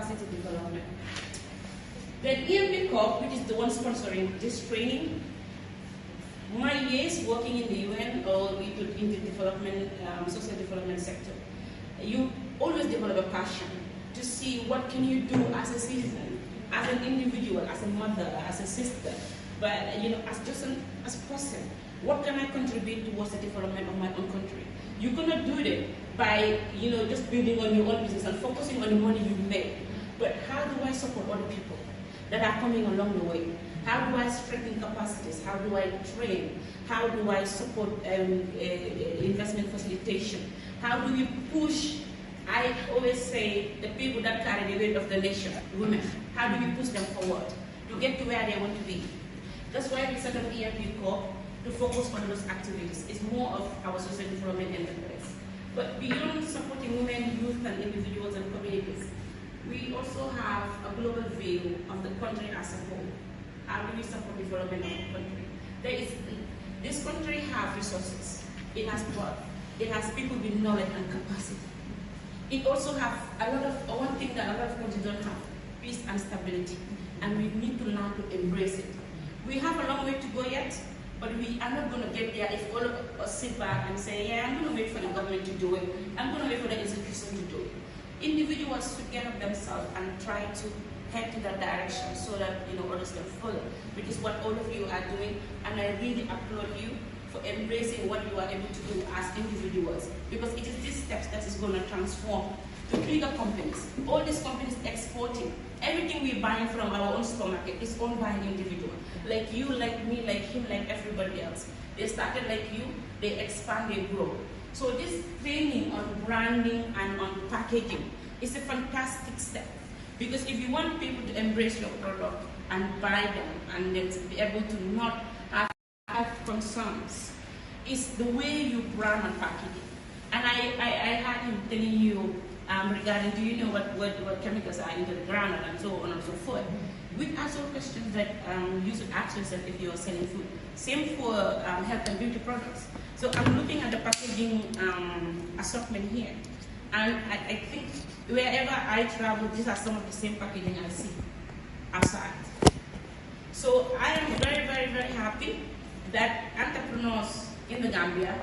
capacity development. Then EMP Corp, which is the one sponsoring this training, my years working in the UN or in the development, social development sector, you always develop a passion to see what can you do as a citizen, as an individual, as a mother, as a sister, but as a person. What can I contribute towards the development of my own country? You cannot do that by just building on your own business and focusing on the money you make. But how do I support other people that are coming along the way? How do I strengthen capacities? How do I train? How do I support investment facilitation? How do we push? I always say the people that carry the weight of the nation, women, how do we push them forward to get to where they want to be? That's why we set up EMP Corp to focus on those activities. It's more of our social development enterprise. But beyond supporting women, youth, and individuals and communities, we also have a global view of the country as a whole. How do we support development of the country? This country has resources. It has wealth. It has people with knowledge and capacity. It also has one thing that a lot of countries don't have, peace and stability. And we need to learn to embrace it. We have a long way to go yet, but we are not going to get there if all of us sit back and say, yeah, I'm going to wait for the government to do it. I'm going to wait for the institution to do it. Individuals should get up themselves and try to head to that direction so that others can follow, which is what all of you are doing, and I really applaud you for embracing what you are able to do as individuals, because it is these steps that is going to transform to bigger companies. All these companies exporting, everything we're buying from our own supermarket is owned by an individual. Like you, like me, like him, like everybody else. They started like you, they expand, they grow. So this training on branding and on packaging is a fantastic step. Because if you want people to embrace your product and buy them and then be able to not have concerns, it's the way you brand and package it. And I had him telling you regarding, do you know what chemicals are in the ground and so on and so forth. Which are some questions that you should ask yourself if you are selling food. Same for health and beauty products. So I'm looking at the packaging assortment here. And I think wherever I travel, these are some of the same packaging I see outside. So I am very, very, very happy that entrepreneurs in the Gambia